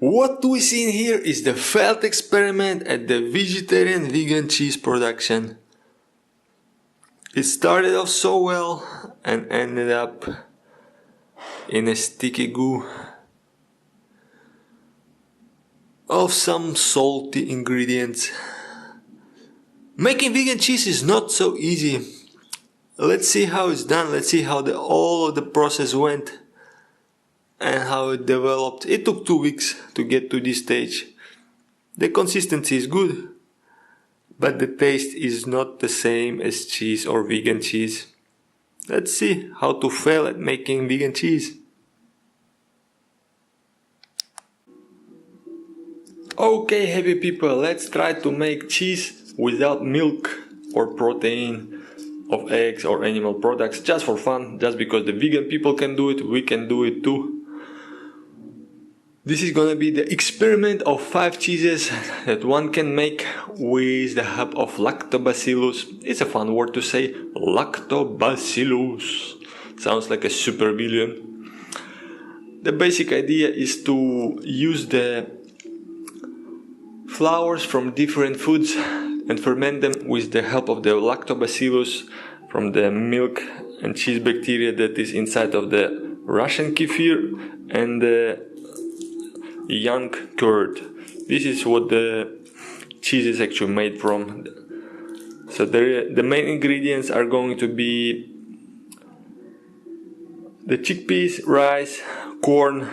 What we see in here is the failed experiment at the vegetarian vegan cheese production. It started off so well and ended up in a sticky goo of some salty ingredients. Making vegan cheese is not so easy. Let's see how it's done. Let's see how all of the process went and how it developed. It took 2 weeks to get to this stage. The consistency is good, but the taste is not the same as cheese or vegan cheese. Let's see how to fail at making vegan cheese. Okay, happy people, let's try to make cheese without milk or protein of eggs or animal products, just for fun, just because the vegan people can do it, we can do it too. This is gonna be the experiment of 5 cheeses that one can make with the help of lactobacillus. It's a fun word to say, lactobacillus. Sounds like a super villain. The basic idea is to use the flours from different foods and ferment them with the help of the lactobacillus from the milk and cheese bacteria that is inside of the Russian kefir and the young curd. This is what the cheese is actually made from. So the main ingredients are going to be the chickpeas, rice, corn,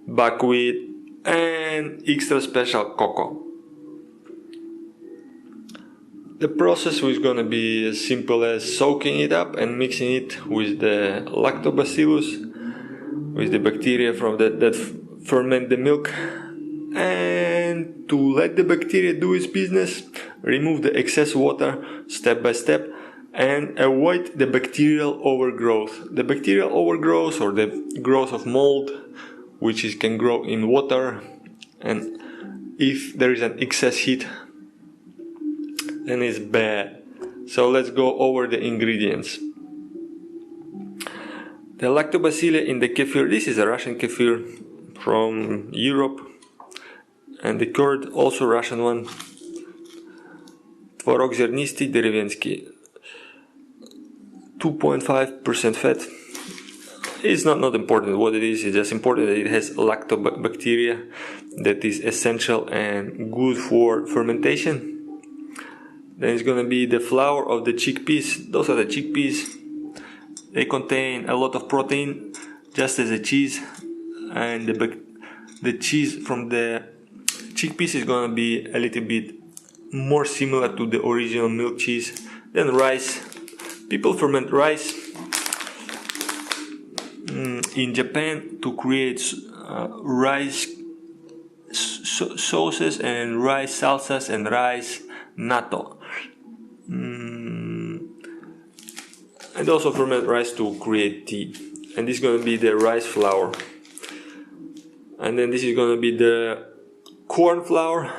buckwheat, and extra special cocoa. The process is going to be as simple as soaking it up and mixing it with the lactobacillus, with the bacteria from that ferment the milk, and to let the bacteria do its business, remove the excess water step by step and avoid the bacterial overgrowth. The bacterial overgrowth, or the growth of mold, which can grow in water, and if there is an excess heat, then it's bad. So let's go over the ingredients. The lactobacilli in the kefir, this is a Russian kefir from Europe, and the curd, also Russian one. Tvorog zernistый деревенский, 2.5% fat. It's not important what it is, it's just important that it has lactobacteria that is essential and good for fermentation. Then it's gonna be the flour of the chickpeas. Those are the chickpeas. They contain a lot of protein, just as a cheese, and the cheese from the chickpeas is gonna be a little bit more similar to the original milk cheese. Then rice. People ferment rice in Japan to create rice sauces and rice salsas and rice natto. And also ferment rice to create tea. And this is going to be the rice flour. And then this is going to be the corn flour,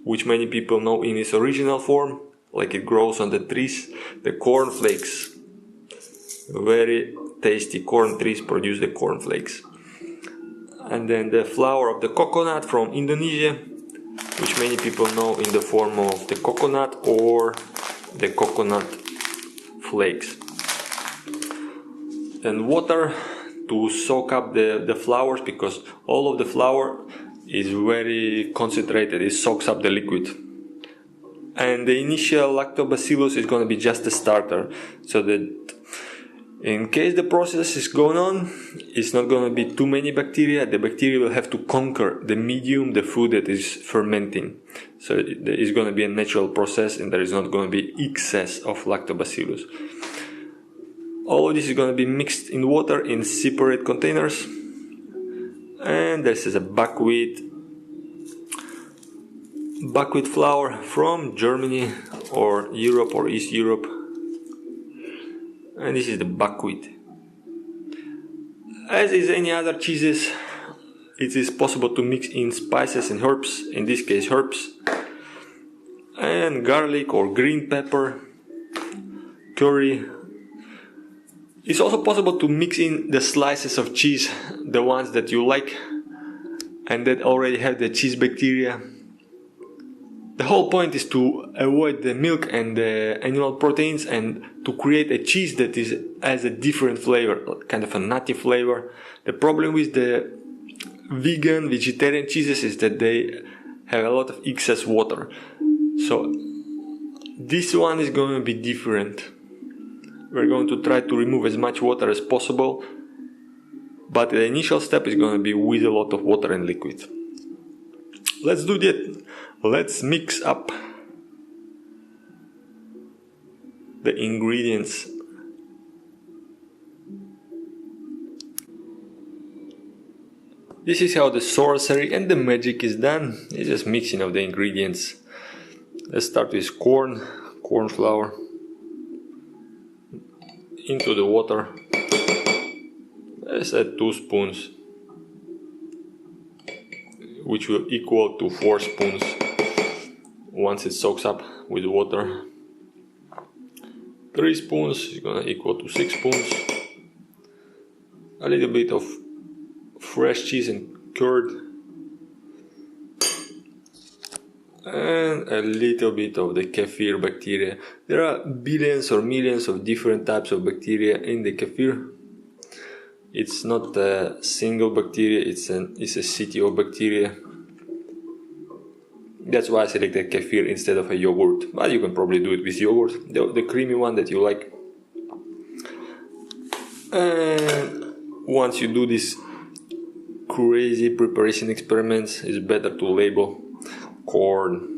which many people know in its original form, like it grows on the trees. The corn flakes. Very tasty corn trees produce the corn flakes. And then the flour of the coconut from Indonesia, which many people know in the form of the coconut or the coconut flakes. Then water to soak up the flours, because all of the flour is very concentrated, it soaks up the liquid. And the initial lactobacillus is going to be just a starter, so that in case the process is going on, it's not going to be too many bacteria. The bacteria will have to conquer the medium, the food that is fermenting. So it's going to be a natural process and there is not going to be excess of lactobacillus. All of this is going to be mixed in water in separate containers. And this is a buckwheat flour from Germany or Europe or East Europe. And this is the buckwheat. As is any other cheeses, it is possible to mix in spices and herbs, in this case herbs, and garlic or green pepper, curry. It's also possible to mix in the slices of cheese, the ones that you like, and that already have the cheese bacteria. The whole point is to avoid the milk and the animal proteins and to create a cheese that has a different flavor, kind of a nutty flavor. The problem with the vegan, vegetarian cheeses is that they have a lot of excess water. So this one is going to be different. We're going to try to remove as much water as possible, but the initial step is going to be with a lot of water and liquid. Let's do that. Let's mix up the ingredients. This is how the sorcery and the magic is done. It's just mixing of the ingredients. Let's start with corn flour into the water. Let's add 2 spoons, which will equal to 4 spoons once it soaks up with water. 3 spoons is gonna equal to 6 spoons. A little bit of fresh cheese and curd, and a little bit of the kefir bacteria. There are billions or millions of different types of bacteria in the kefir. It's not a single bacteria, it's a city of bacteria. That's why I selected kefir instead of a yogurt, but you can probably do it with yogurt, the creamy one that you like. And once you do this crazy preparation experiments, it's better to label corn.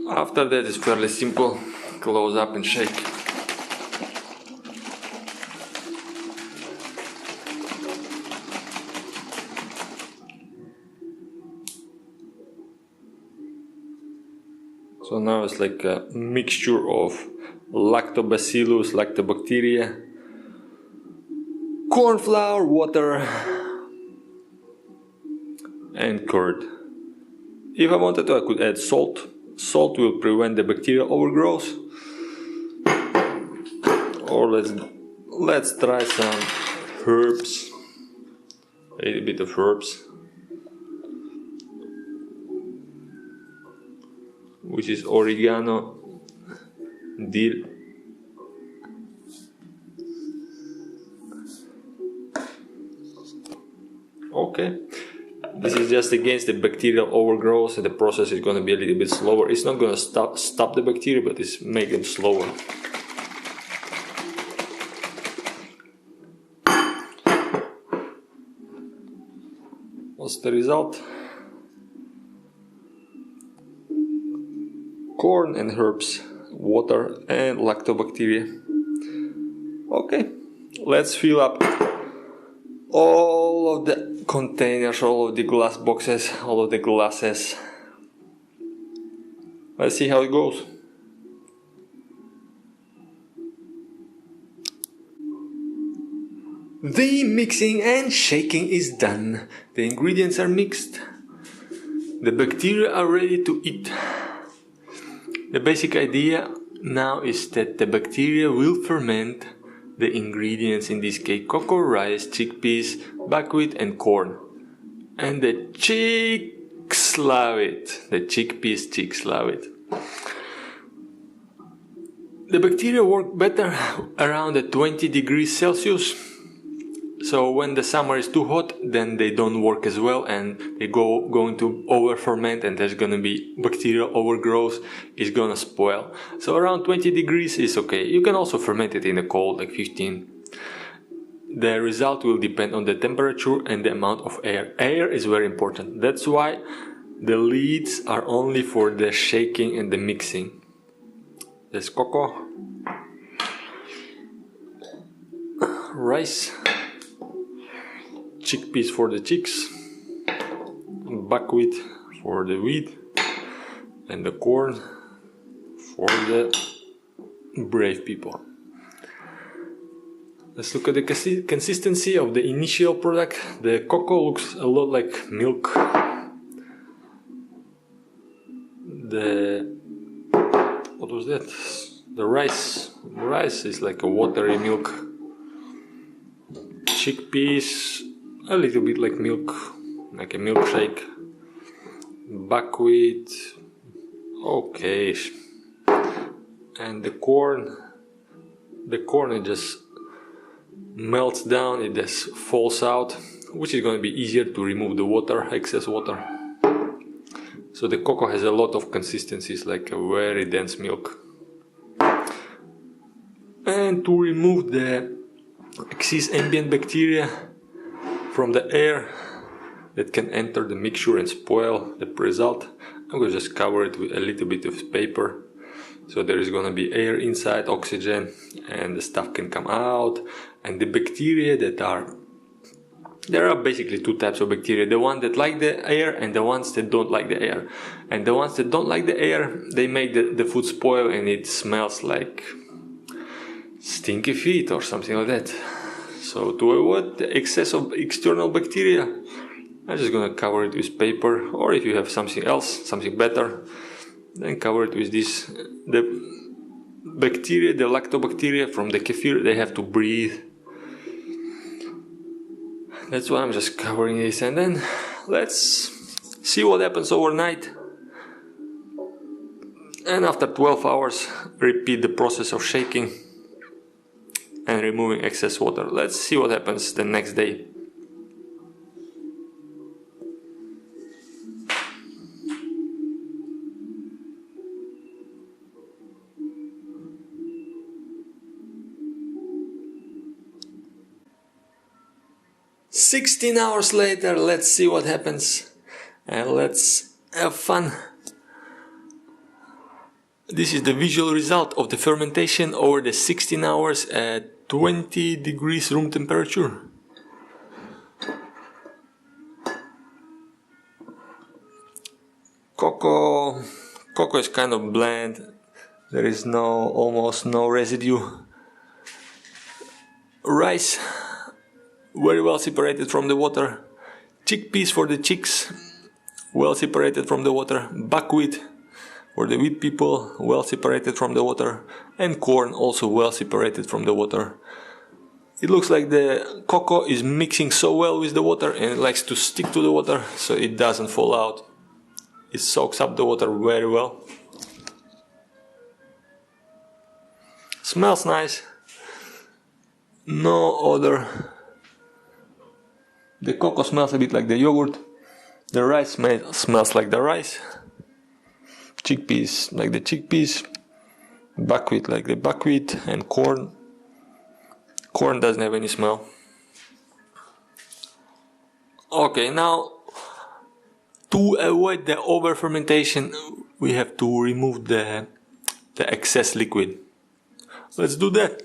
After that, it's fairly simple. Close up and shake. So now it's like a mixture of lactobacillus, lactobacteria, corn flour, water, and curd. If I wanted to, I could add salt. Salt will prevent the bacterial overgrowth. Or let's try some herbs. A little bit of herbs, which is oregano, dill, okay. This is just against the bacterial overgrowth, and the process is going to be a little bit slower. It's not going to stop the bacteria, but it's make them slower. What's the result? Corn and herbs, water and lactobacteria. Okay, let's fill up all of the containers, all of the glass boxes, all of the glasses. Let's see how it goes. The mixing and shaking is done. The ingredients are mixed. The bacteria are ready to eat. The basic idea now is that the bacteria will ferment the ingredients, in this case cocoa, rice, chickpeas, buckwheat and corn. And the chicks love it. The chickpeas chicks love it. The bacteria work better around 20 degrees Celsius. So when the summer is too hot, then they don't work as well and they going to over ferment, and there's gonna be bacterial overgrowth, is gonna spoil. So around 20 degrees is okay. You can also ferment it in the cold, like 15. The result will depend on the temperature and the amount of air. Air is very important. That's why the lids are only for the shaking and the mixing. There's cocoa, rice, chickpeas for the chicks, buckwheat for the wheat, and the corn for the brave people. Let's look at the consistency of the initial product. The cocoa looks a lot like milk. What was that? The rice. Rice is like a watery milk. Chickpeas a little bit like milk, like a milkshake. Buckwheat, okay, and the corn it just melts down, it just falls out, which is going to be easier to remove the water, excess water. So the cocoa has a lot of consistencies, like a very dense milk. And to remove the excess ambient bacteria from the air that can enter the mixture and spoil the result, I'm going to just cover it with a little bit of paper. So there is going to be air inside, oxygen, and the stuff can come out. And the bacteria there are basically two types of bacteria, the ones that like the air and the ones that don't like the air. And the ones that don't like the air, they make the food spoil and it smells like stinky feet or something like that. So to avoid the excess of external bacteria, I'm just gonna cover it with paper, or if you have something else, something better, then cover it with this. The bacteria, the lactobacteria from the kefir, they have to breathe. That's why I'm just covering this, and then let's see what happens overnight. And after 12 hours, repeat the process of shaking and removing excess water. Let's see what happens the next day. "16 hours later, let's see what happens and let's have fun." This is the visual result of the fermentation over the 16 hours at 20 degrees room temperature. Cocoa is kind of bland. There is almost no residue. Rice, very well separated from the water. Chickpeas for the chicks, well separated from the water. Buckwheat for the wheat people, well separated from the water. And corn, also well separated from the water. It looks like the cocoa is mixing so well with the water and it likes to stick to the water, so it doesn't fall out. It soaks up the water very well. Smells nice. No odor. The cocoa smells a bit like the yogurt. The rice smells like the rice. Chickpeas like the chickpeas. Buckwheat like the buckwheat. And corn. Corn doesn't have any smell. Okay, now to avoid the over fermentation, we have to remove the excess liquid. Let's do that.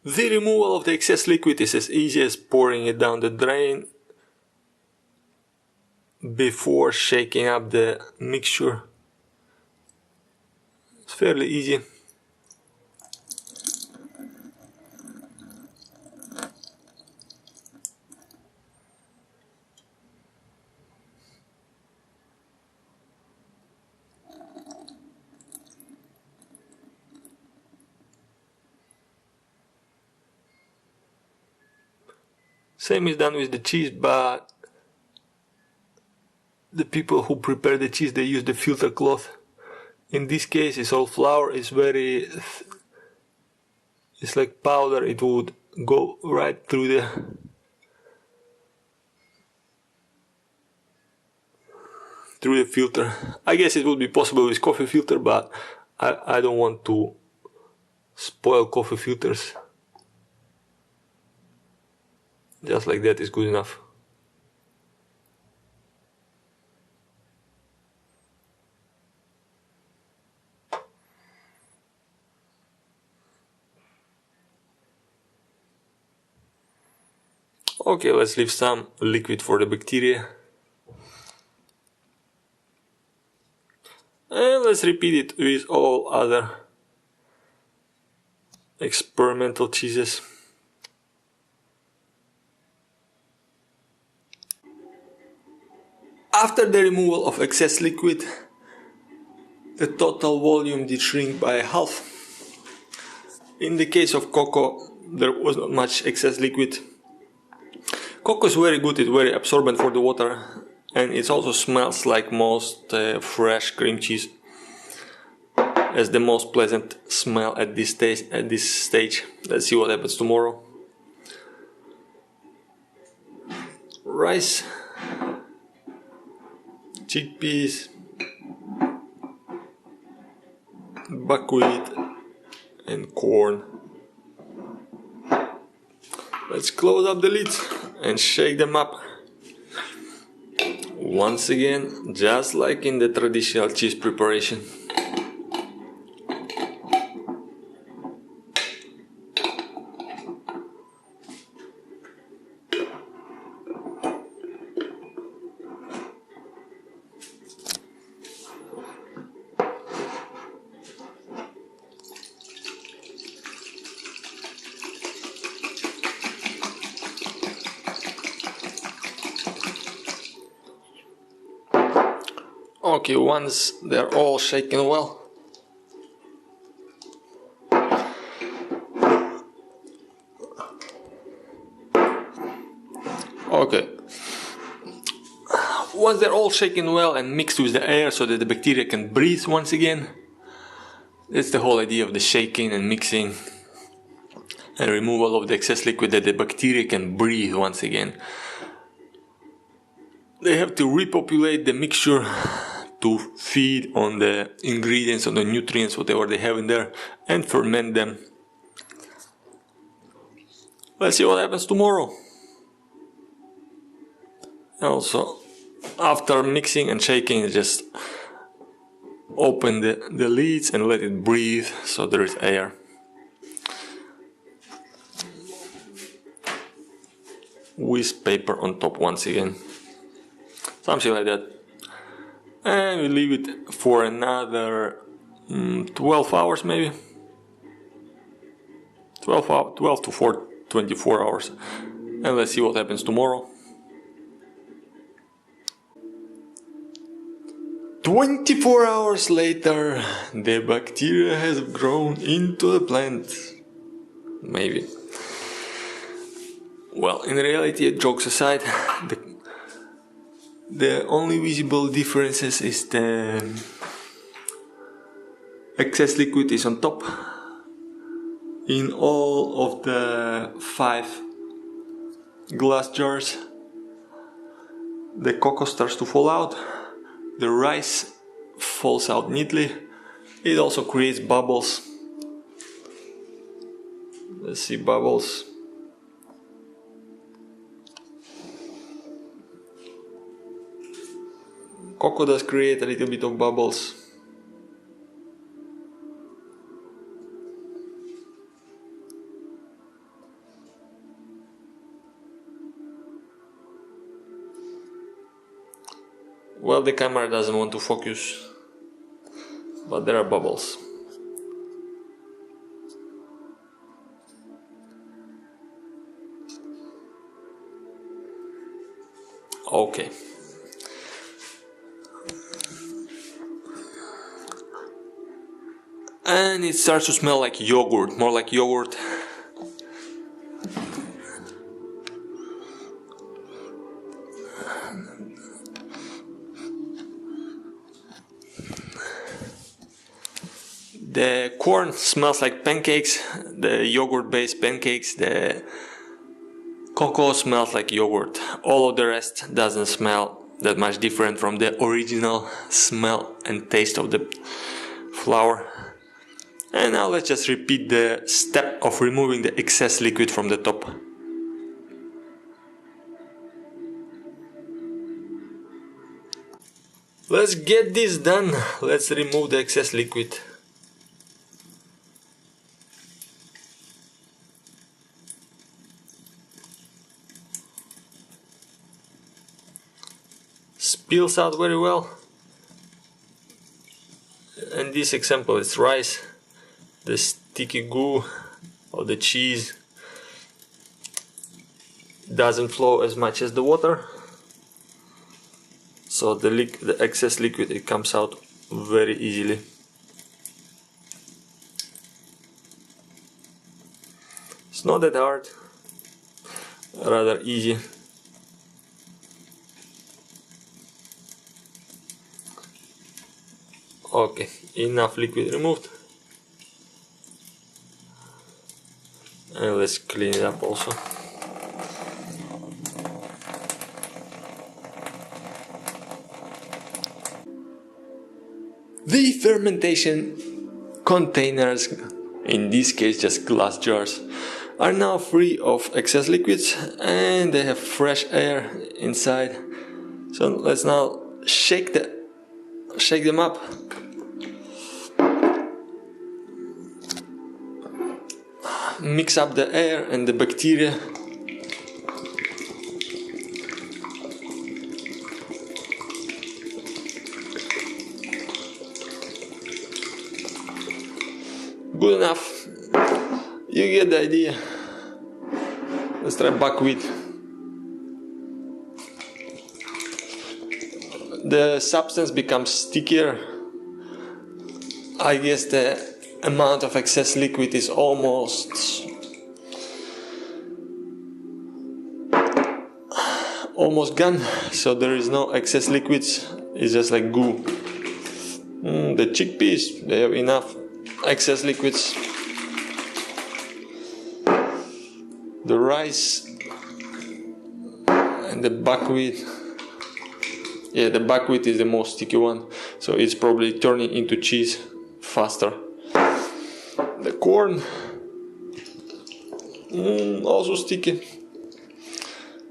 The removal of the excess liquid is as easy as pouring it down the drain before shaking up the mixture. It's fairly easy. Same is done with the cheese, but the people who prepare the cheese, they use the filter cloth. In this case, it's all flour. It's like powder. It would go right through the filter. I guess it would be possible with coffee filter, but I don't want to spoil coffee filters. Just like that is good enough. Okay, let's leave some liquid for the bacteria. And let's repeat it with all other experimental cheeses. After the removal of excess liquid, the total volume did shrink by half. In the case of cocoa, there was not much excess liquid. Cocoa is very good, it's very absorbent for the water, and it also smells like most fresh cream cheese. As the most pleasant smell at this stage. Let's see what happens tomorrow. Rice, chickpeas, buckwheat and corn. Let's close up the lids and shake them up. Once again, just like in the traditional cheese preparation. Okay, once they're all shaken well, once they're all shaken well and mixed with the air so that the bacteria can breathe once again, that's the whole idea of the shaking and mixing and removal of the excess liquid, that the bacteria can breathe once again. They have to repopulate the mixture to feed on the ingredients, on the nutrients, whatever they have in there, and ferment them. Let's see what happens tomorrow. Also, after mixing and shaking, just open the lids and let it breathe so there is air. With paper on top once again. Something like that. And we leave it for another 12 hours maybe. 12 to 24 hours. And let's see what happens tomorrow. 24 hours later, the bacteria has grown into the plant. Maybe. Well, in reality, jokes aside, the only visible differences is the excess liquid is on top. In all of the 5 glass jars, the cocoa starts to fall out, the rice falls out neatly, it also creates bubbles. Let's see, bubbles. Cocoa does create a little bit of bubbles. Well, the camera doesn't want to focus, but there are bubbles. Okay. And it starts to smell like yogurt, more like yogurt. The corn smells like pancakes, the yogurt-based pancakes. The cocoa smells like yogurt. All of the rest doesn't smell that much different from the original smell and taste of the flour. And now let's just repeat the step of removing the excess liquid from the top. Let's get this done. Let's remove the excess liquid. Spills out very well. In this example, it's rice. The sticky goo of the cheese doesn't flow as much as the water, so the excess liquid, it comes out very easily. It's not that hard, rather easy. Okay, enough liquid removed. And let's clean it up also. The fermentation containers, in this case just glass jars, are now free of excess liquids and they have fresh air inside. So let's now shake them up. Mix up the air and the bacteria. Good enough. You get the idea. Let's try buckwheat. The substance becomes stickier. I guess the amount of excess liquid is almost gone, so there is no excess liquids. It's just like goo. The chickpeas, they have enough excess liquids. The rice and the buckwheat. Yeah, the buckwheat is the most sticky one, so it's probably turning into cheese faster. The corn, also sticky.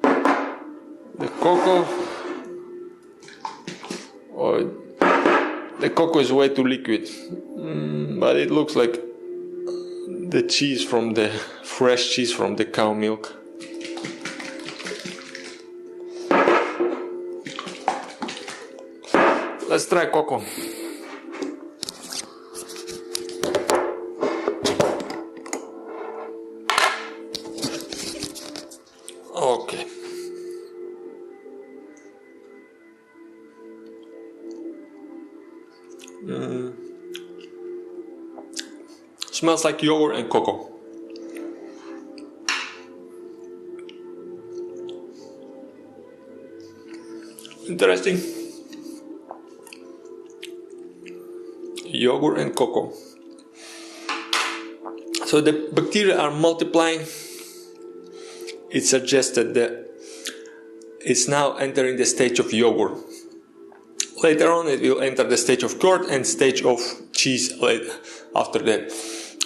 The cocoa, the cocoa is way too liquid, but it looks like the cheese from the fresh cheese from the cow milk. Let's try cocoa. Okay. Smells like yogurt and cocoa. Interesting. Yogurt and cocoa. So the bacteria are multiplying. It suggested that it's now entering the stage of yogurt. Later on it will enter the stage of curd and stage of cheese later after that.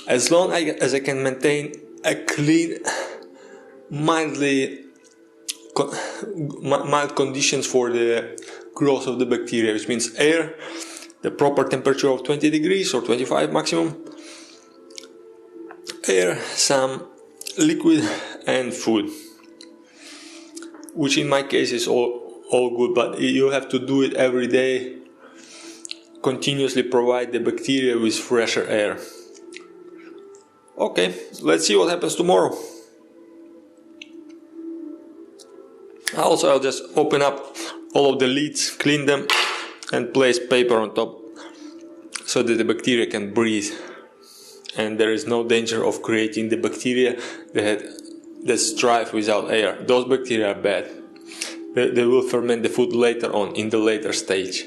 As long as I can maintain a clean, mild conditions for the growth of the bacteria, which means air, the proper temperature of 20 degrees or 25 maximum, air, some liquid and food, which in my case is all good, but you have to do it every day. Continuously provide the bacteria with fresher air. Okay, let's see what happens tomorrow. Also, I'll just open up all of the lids, clean them, and place paper on top so that the bacteria can breathe. And there is no danger of creating the bacteria that strive without air. Those bacteria are bad. They will ferment the food later on, in the later stage,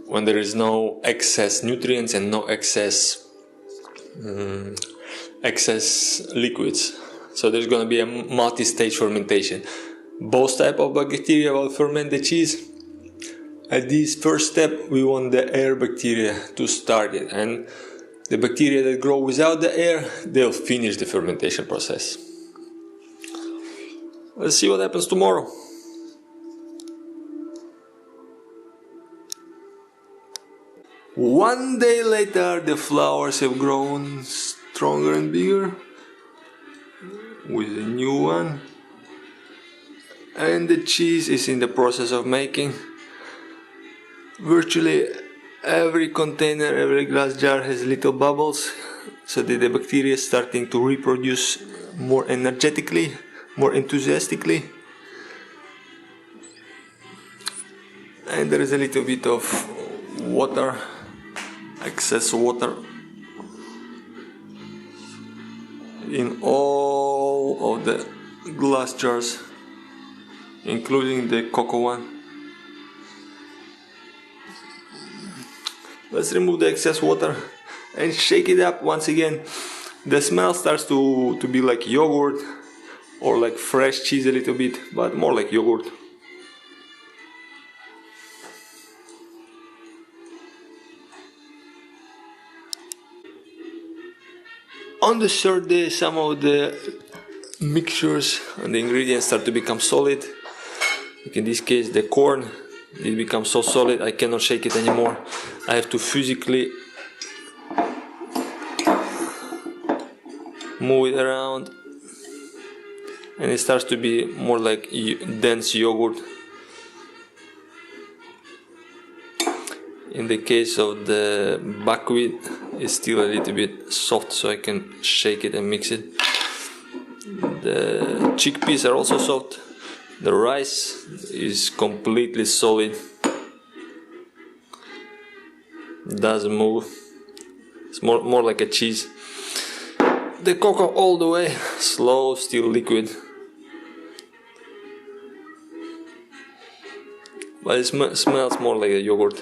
when there is no excess nutrients and no excess liquids. So there's going to be a multi-stage fermentation. Both types of bacteria will ferment the cheese. At this first step, we want the air bacteria to start it, and the bacteria that grow without the air, they'll finish the fermentation process. Let's see what happens tomorrow. One day later, the flowers have grown stronger and bigger with a new one, and the cheese is in the process of making. Virtually every container, every glass jar has little bubbles, so that the bacteria is starting to reproduce more energetically, more enthusiastically. And there is a little bit of water, excess water in all of the glass jars, including the cocoa one. Let's remove the excess water and shake it up once again. The smell starts to be like yogurt or like fresh cheese a little bit, but more like yogurt. On the third day, some of the mixtures and the ingredients start to become solid. Like in this case, the corn, it becomes so solid I cannot shake it anymore. I have to physically move it around, and it starts to be more like dense yogurt. In the case of the buckwheat, it's still a little bit soft, so I can shake it and mix it. The chickpeas are also soft. The rice is completely solid, doesn't move. It's more like a cheese. The cocoa all the way, slow, still liquid. But it smells more like a yogurt.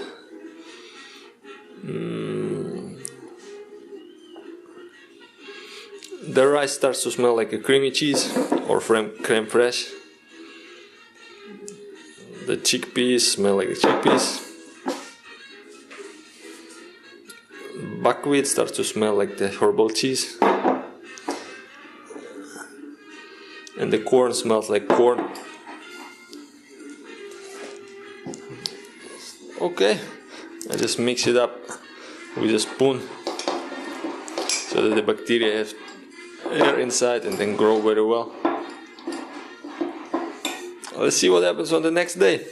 The rice starts to smell like a creamy cheese or creme fraiche. The chickpeas smell like the chickpeas. Buckwheat starts to smell like the herbal cheese. And the corn smells like corn. Okay, I just mix it up with a spoon so that the bacteria have air inside and then grow very well. Let's see what happens on the next day.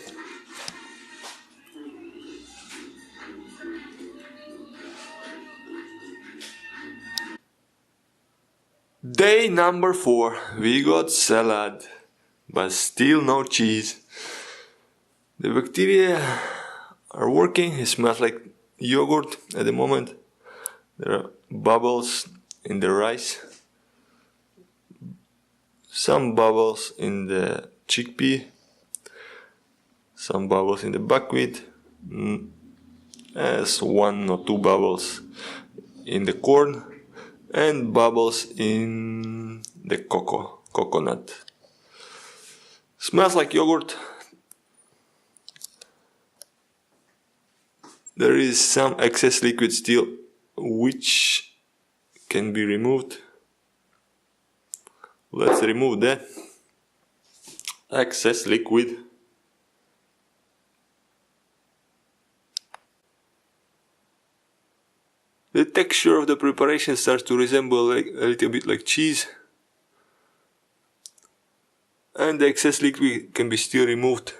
Day number 4, we got salad, but still no cheese. The bacteria are working, it smells like yogurt at the moment. There are bubbles in the rice, some bubbles in the chickpea, some bubbles in the buckwheat, as 1 or 2 bubbles in the corn, and bubbles in the coconut. Smells like yogurt. There is some excess liquid still, which can be removed. Let's remove that excess liquid. The texture of the preparation starts to resemble a little bit like cheese, and the excess liquid can be still removed.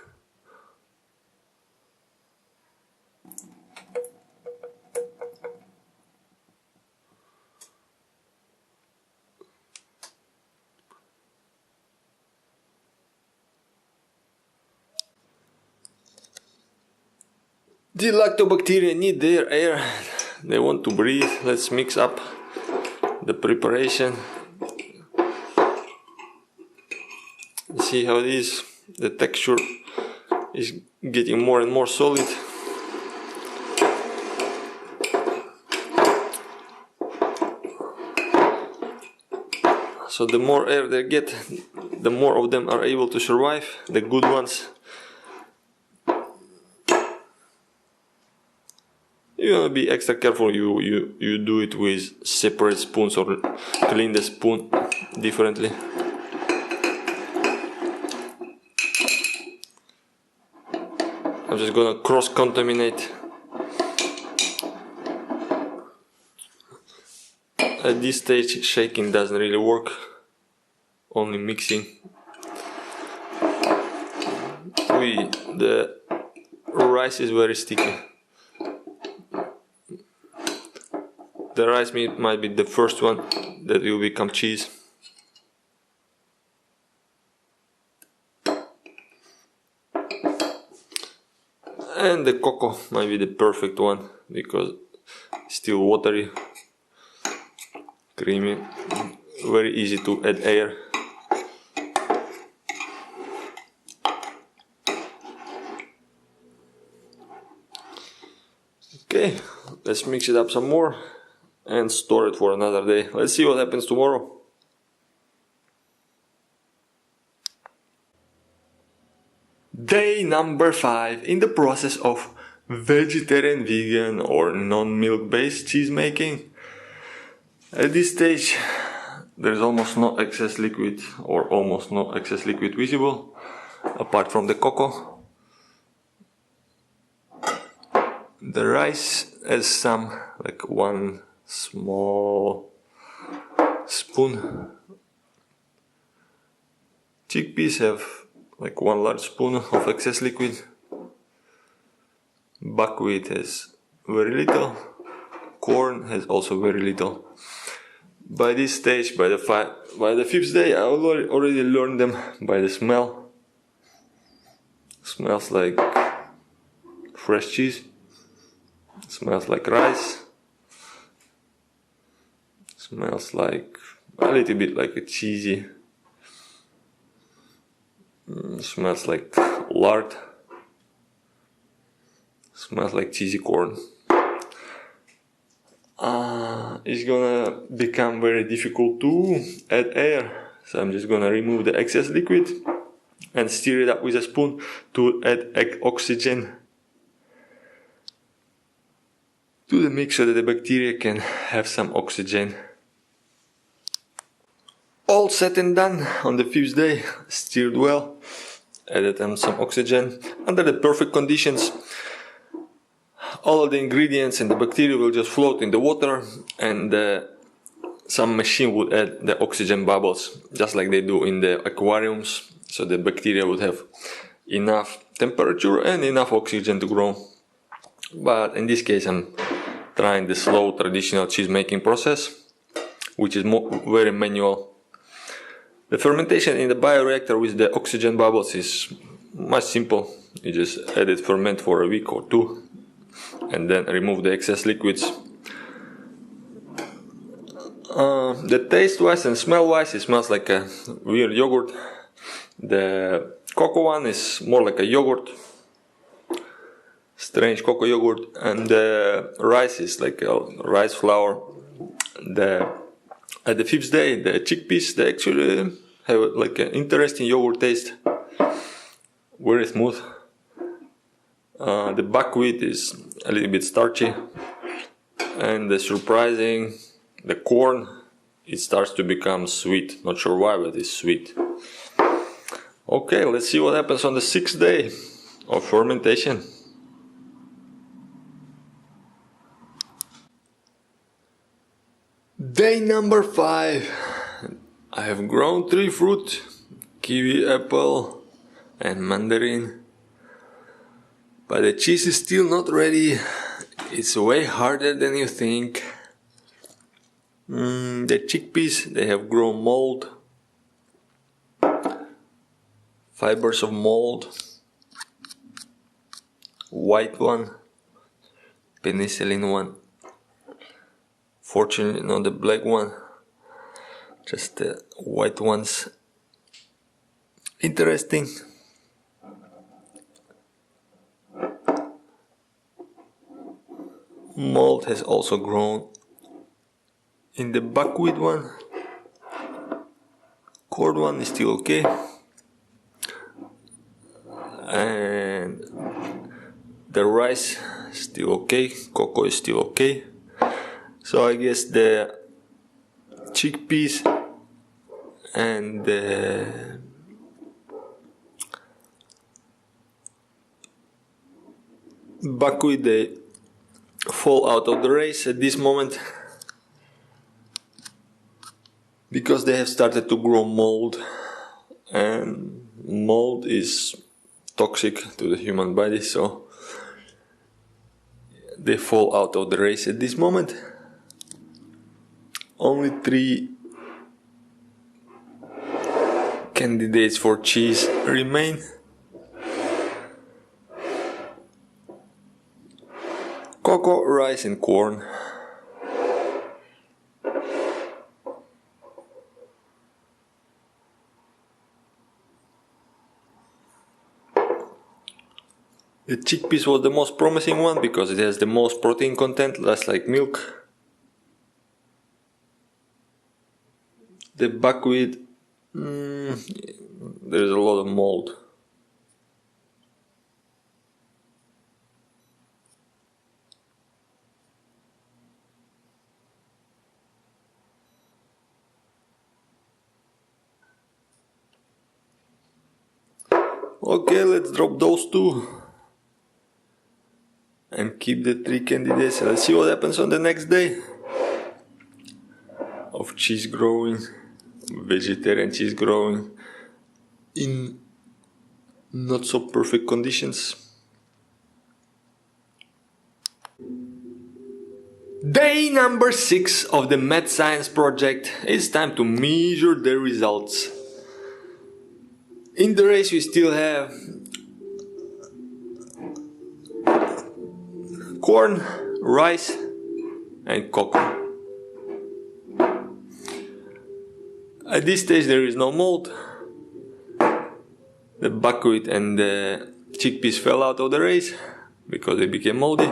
The lactobacteria need their air. They want to breathe. Let's mix up the preparation. See how it is. The texture is getting more and more solid. So the more air they get, the more of them are able to survive, the good ones. You want to be extra careful, you do it with separate spoons or clean the spoon differently. I'm just gonna cross-contaminate. At this stage shaking doesn't really work, only mixing. The rice is very sticky. The rice meat might be the first one that will become cheese. And the cocoa might be the perfect one because it's still watery, creamy, very easy to add air. Okay, let's mix it up some more and store it for another day. Let's see what happens tomorrow. Day number 5 in the process of vegetarian, vegan or non-milk based cheese making. At this stage there's almost no excess liquid or almost no excess liquid visible apart from the cocoa. The rice has some, like 1 small spoon. Chickpeas have like 1 large spoon of excess liquid. Buckwheat has very little. Corn has also very little. By this stage, by the 5th day, I already learned them by the smell. Smells like fresh cheese. Smells like rice. Smells like a little bit like a cheesy. Smells like lard. Smells like cheesy corn. It's gonna become very difficult to add air, so I'm just gonna remove the excess liquid and stir it up with a spoon to add oxygen to the mix so that the bacteria can have some oxygen. All said and done on the 5th day, stirred well, added some oxygen under the perfect conditions. All of the ingredients and the bacteria will just float in the water, and some machine would add the oxygen bubbles, just like they do in the aquariums, so the bacteria would have enough temperature and enough oxygen to grow. But in this case I'm trying the slow traditional cheese making process, which is very manual. The fermentation in the bioreactor with the oxygen bubbles is much simple. You just let it ferment for a week or 2 and then remove the excess liquids. The taste wise and smell wise, it smells like a weird yogurt. The cocoa one is more like a yogurt, strange cocoa yogurt, and the rice is like a rice flour. At the 5th day, the chickpeas, they actually have like an interesting yogurt taste, very smooth. The buckwheat is a little bit starchy, and the corn, it starts to become sweet. Not sure why, but it's sweet. Okay, let's see what happens on the 6th day of fermentation. Day number 5. I have grown 3 fruit: kiwi, apple and mandarin. But the cheese is still not ready. It's way harder than you think. The chickpeas, they have grown mold. Fibers of mold. White one. Penicillin one. Fortunately not the black one. Just the white ones. Interesting. Mold has also grown in the buckwheat one. Corn one is still okay, and the rice still okay. Cocoa is still okay. So I guess the chickpeas and the buckwheat, they fall out of the race at this moment because they have started to grow mold, and mold is toxic to the human body, so they fall out of the race at this moment. Only 3 candidates for cheese remain. Cocoa, rice and corn. The chickpeas was the most promising one because it has the most protein content, less like milk. The buckwheat, there's a lot of mold. Okay, let's drop those two and keep the 3 candidates. Let's see what happens on the next day of cheese growing, vegetarian cheese growing in not so perfect conditions. Day number 6 of the Mad Science project. It's time to measure the results. In the race we still have corn, rice and cocoa. At this stage there is no mold. The buckwheat and the chickpeas fell out of the race because they became moldy.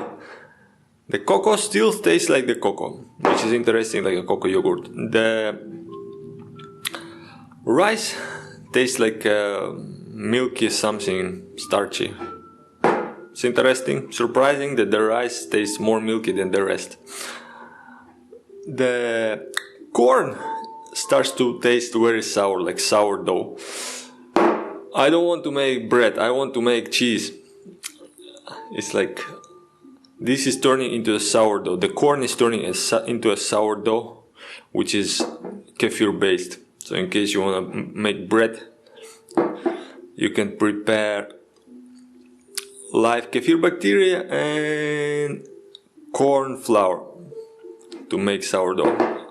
The cocoa still tastes like the cocoa, which is interesting, like a cocoa yogurt. The rice tastes like milky something starchy. It's interesting, surprising that the rice tastes more milky than the rest. The corn starts to taste very sour, like sourdough. I don't want to make bread, I want to make cheese. It's like this is turning into a sourdough. The corn is turning into a sourdough, which is kefir based. So in case you want to make bread, you can prepare live kefir bacteria and corn flour to make sourdough.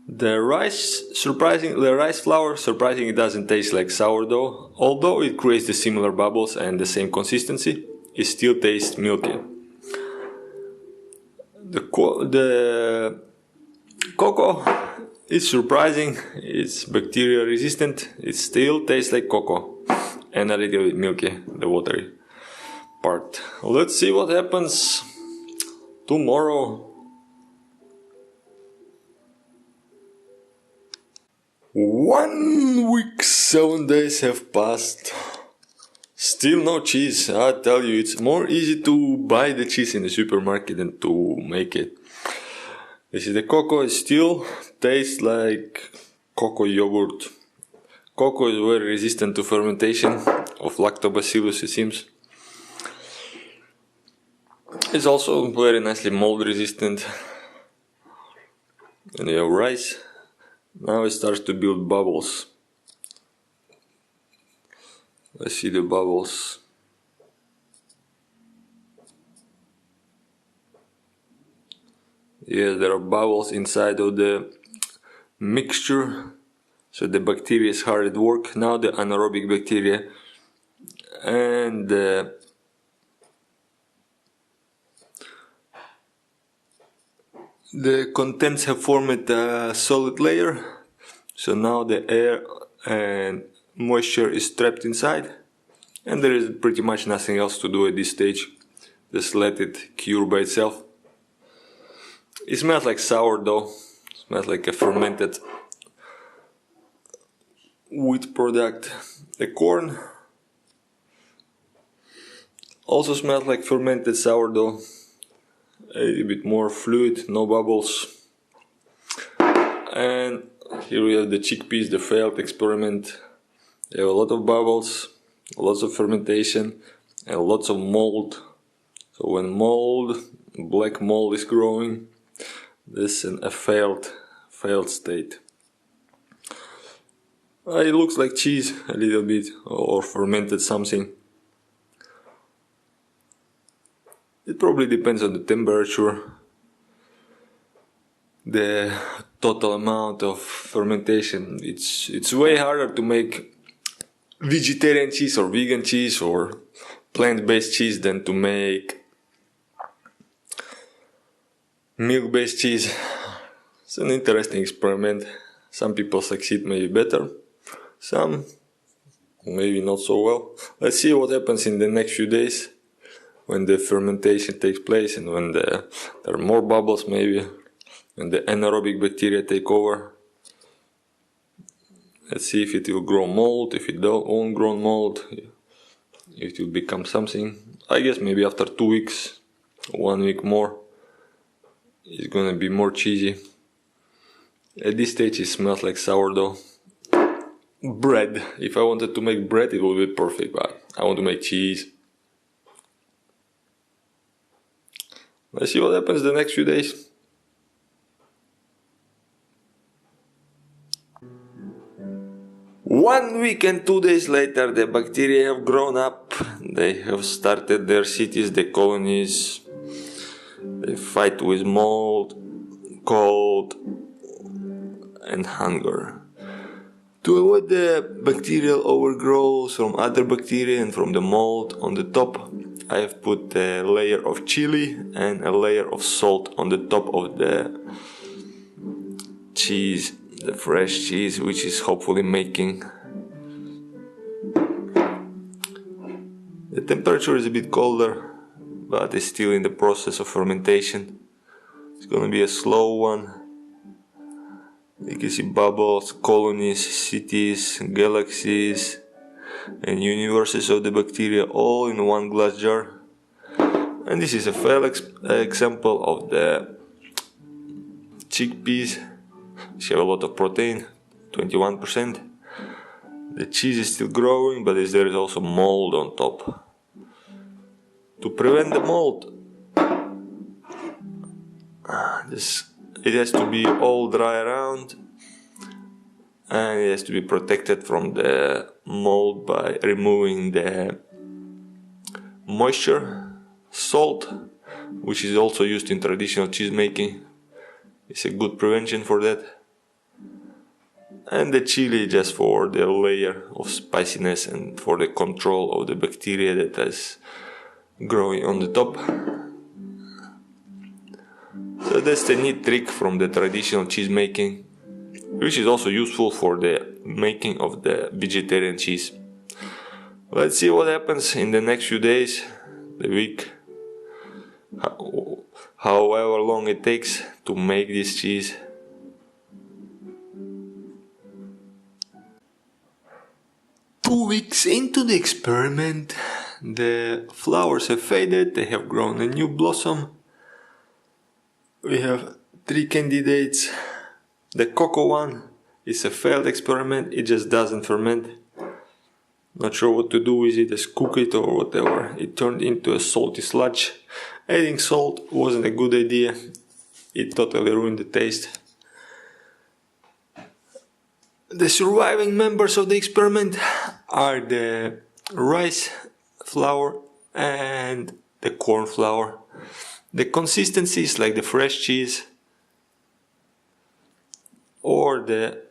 The rice flour surprisingly doesn't taste like sourdough, although it creates the similar bubbles and the same consistency. It still tastes milky. The cocoa is surprising, it's bacteria resistant, it still tastes like cocoa and a little bit milky, the watery part. Let's see what happens tomorrow. 1 week, 7 days have passed. Still no cheese. I tell you, it's more easy to buy the cheese in the supermarket than to make it. This is the cocoa. It still tastes like cocoa yogurt. Cocoa is very resistant to fermentation of lactobacillus, it seems. It's also very nicely mold resistant. And you have rice. Now it starts to build bubbles. Let's see the bubbles. Yes, there are bubbles inside of the mixture. So the bacteria is hard at work. Now the anaerobic bacteria and the contents have formed a solid layer. So now the air and moisture is trapped inside, and there is pretty much nothing else to do at this stage. Just let it cure by itself. It smells like sourdough. It smells like a fermented wheat product. The corn also smells like fermented sourdough. A little bit more fluid, no bubbles. And here we have the chickpeas, the failed experiment. They have a lot of bubbles, lots of fermentation, and lots of mold. So when black mold is growing, this is a failed state. It looks like cheese a little bit, or fermented something. It probably depends on the temperature, the total amount of fermentation. It's way harder to make vegetarian cheese or vegan cheese or plant-based cheese than to make milk-based cheese. It's an interesting experiment. Some people succeed maybe better, some maybe not so well. Let's see what happens in the next few days when the fermentation takes place and when there are more bubbles, maybe when the anaerobic bacteria take over. Let's see if it will grow mold, if it won't grow mold, if it will become something. I guess maybe after 2 weeks, 1 week more, it's gonna be more cheesy. At this stage it smells like sourdough. Bread. If I wanted to make bread, it would be perfect, but I want to make cheese. Let's see what happens the next few days. One week and 2 days later, the bacteria have grown up. They have started their cities, the colonies. They fight with mold, cold, and hunger. To avoid the bacterial overgrowth from other bacteria and from the mold on the top, I have put a layer of chili and a layer of salt on the top of the cheese, the fresh cheese, which is hopefully making. The temperature is a bit colder, but it's still in the process of fermentation. It's gonna be a slow one. You can see bubbles, colonies, cities, galaxies, and universes of the bacteria all in one glass jar. And this is a failed example of the chickpeas, which have a lot of protein, 21%. The cheese is still growing, but there is also mold on top. To prevent the mold, it has to be all dry around, and it has to be protected from the mold by removing the moisture. Salt, which is also used in traditional cheese making, is a good prevention for that. And the chili just for the layer of spiciness and for the control of the bacteria that is growing on the top. So that's the neat trick from the traditional cheese making, which is also useful for the making of the vegetarian cheese. Let's see what happens in the next few days, the week, however long it takes to make this cheese. Two weeks into the experiment, the flowers have faded, they have grown a new blossom. We have 3 candidates. The cocoa one is a failed experiment, it just doesn't ferment. Not sure what to do with it, as cook it or whatever. It turned into a salty sludge. Adding salt wasn't a good idea, it totally ruined the taste. The surviving members of the experiment are the rice flour and the corn flour. The consistency is like the fresh cheese or the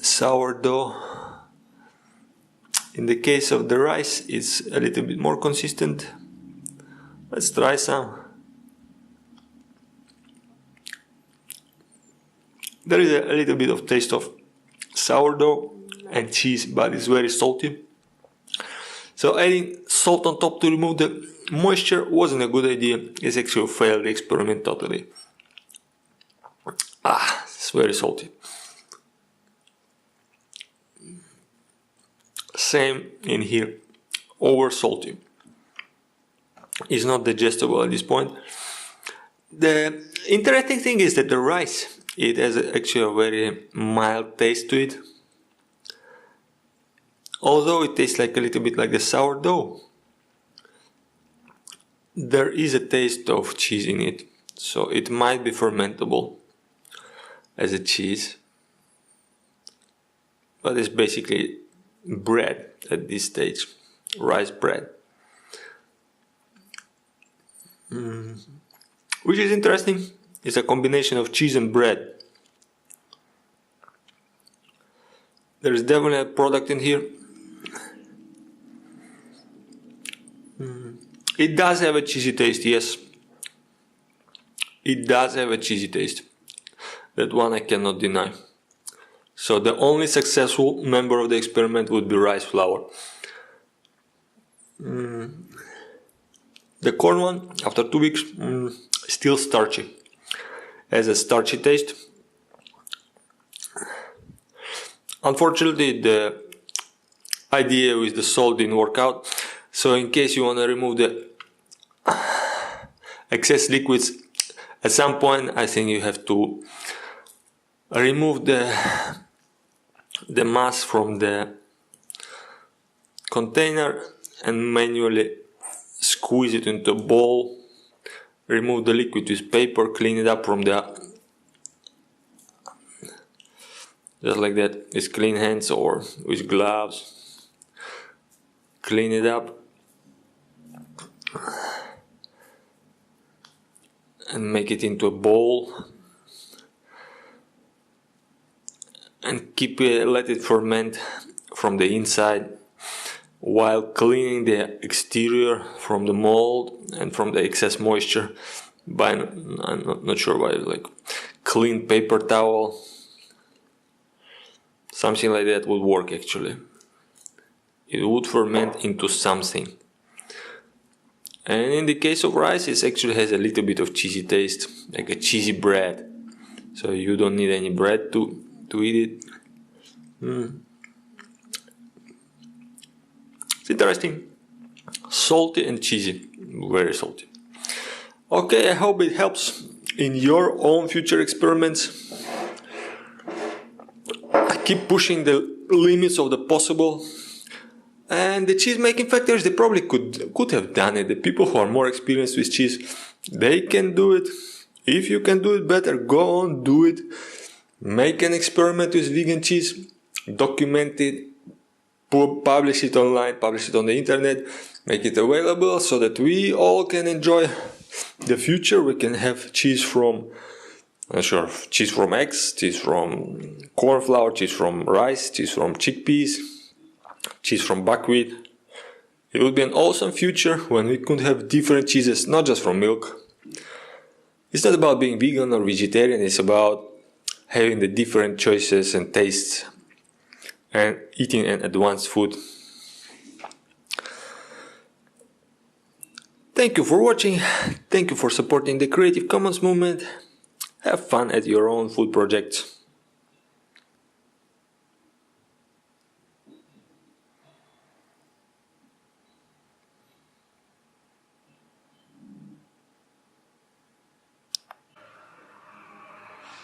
sourdough. In the case of the rice, it's a little bit more consistent. Let's try some. There is a little bit of taste of sourdough and cheese, but it's very salty. So adding salt on top to remove the moisture wasn't a good idea. It's actually failed the experiment totally. It's very salty. Same in here, over salty. It's not digestible at this point. The interesting thing is that the rice, it has actually a very mild taste to it. Although it tastes like a little bit like the sourdough, there is a taste of cheese in it, so it might be fermentable as a cheese, but it's basically bread at this stage, rice bread. Which is interesting, it's a combination of cheese and bread. There is definitely a product in here. It does have a cheesy taste, yes. It does have a cheesy taste. That one I cannot deny. So the only successful member of the experiment would be rice flour. The corn one, after 2 weeks, still starchy. Has a starchy taste. Unfortunately, the idea with the salt didn't work out. So in case you want to remove the excess liquids, at some point I think you have to remove the mass from the container and manually squeeze it into a bowl. Remove the liquid with paper, clean it up from the, just like that, with clean hands or with gloves. Clean it up and make it into a bowl and let it ferment from the inside while cleaning the exterior from the mold and from the excess moisture by, I'm not sure why, like clean paper towel. Something like that would work actually. It would ferment into something. And in the case of rice, it actually has a little bit of cheesy taste, like a cheesy bread. So you don't need any bread to eat it. It's interesting. Salty and cheesy. Very salty. Okay, I hope it helps in your own future experiments. Keep pushing the limits of the possible. And the cheese making factories, they probably could have done it. The people who are more experienced with cheese, they can do it. If you can do it better, go on, do it. Make an experiment with vegan cheese, document it, publish it online, publish it on the internet, make it available so that we all can enjoy the future. We can have cheese from, cheese from eggs, cheese from corn flour, cheese from rice, cheese from chickpeas, cheese from buckwheat. It would be an awesome future when we could have different cheeses, not just from milk. It's not about being vegan or vegetarian, it's about having the different choices and tastes and eating an advanced food. Thank you for watching, thank you for supporting the Creative Commons movement. Have fun at your own food projects.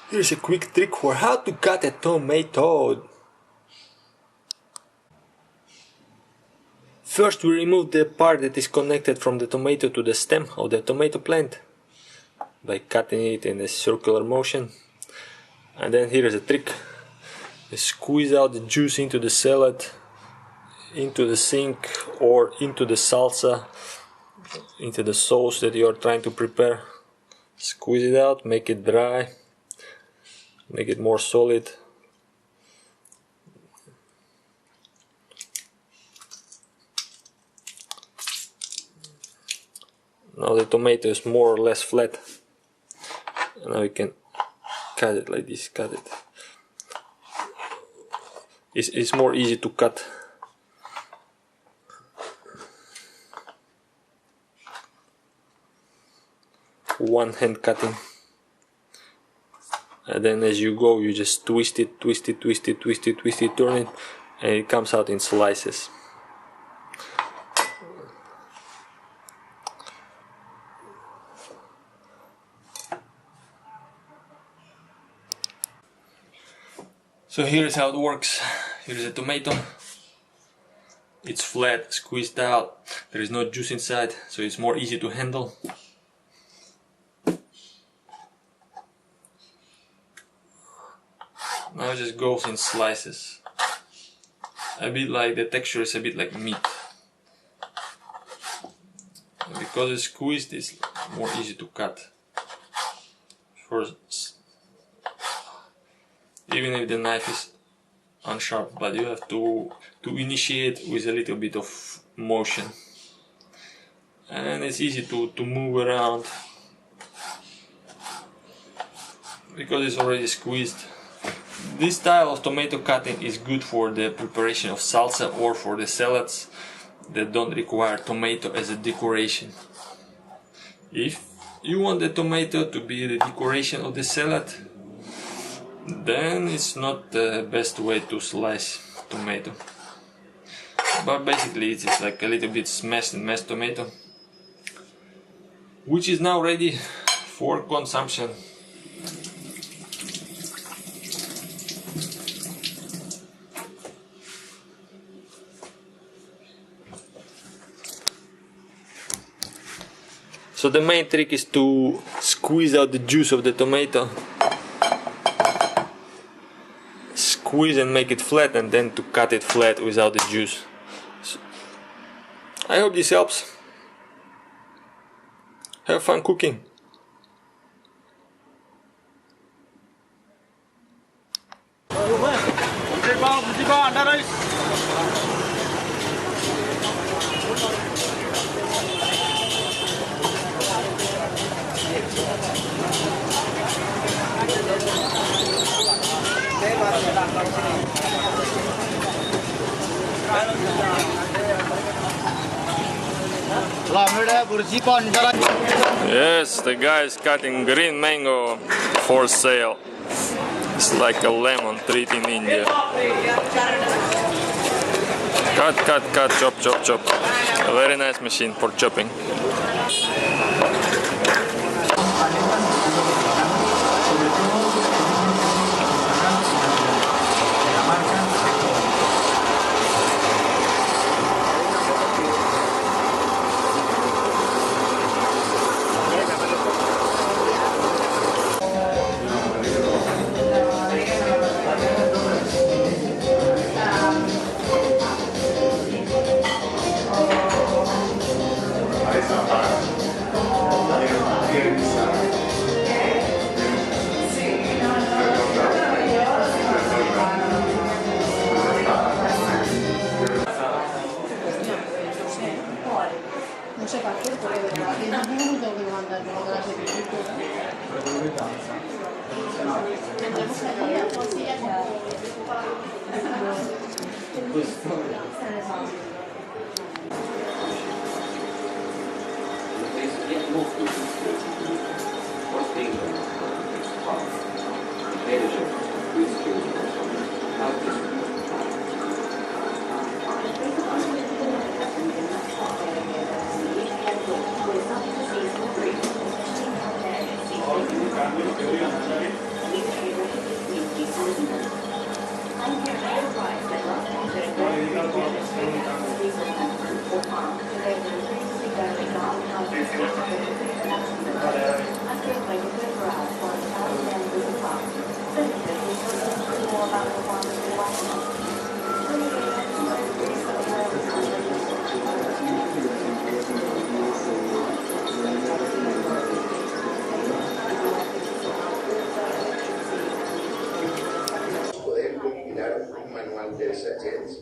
Here's a quick trick for how to cut a tomato. First we remove the part that is connected from the tomato to the stem of the tomato plant by cutting it in a circular motion. And then here is a trick. You squeeze out the juice into the salad, into the sink or into the salsa, into the sauce that you are trying to prepare. Squeeze it out, make it dry. Make it more solid. Now the tomato is more or less flat. And now you can cut it like this, cut it. It's more easy to cut. One hand cutting. And then as you go, you just twist it, twist it, twist it, twist it, twist it, turn it, and it comes out in slices. So here's how it works. Here's a tomato. It's flat, squeezed out. There is no juice inside, so it's more easy to handle. Now it just goes in slices. A bit like the texture is a bit like meat. And because it's squeezed, it's more easy to cut. First, even if the knife is unsharp, but you have to initiate with a little bit of motion. And it's easy to move around because it's already squeezed. This style of tomato cutting is good for the preparation of salsa or for the salads that don't require tomato as a decoration. If you want the tomato to be the decoration of the salad, then it's not the best way to slice tomato. But basically it's just like a little bit smashed and mashed tomato, which is now ready for consumption. So the main trick is to squeeze out the juice of the tomato. Squeeze and make it flat, and then to cut it flat without the juice. So, I hope this helps. Have fun cooking. Yes, the guy is cutting green mango for sale. It's like a lemon treat in India. Cut, cut, cut, chop, chop, chop. A very nice machine for chopping. No sé para qué, porque de verdad que no tengo que mandar por todas las edificios. Entremos aquí a cosillas poder compilar un manual de sachets.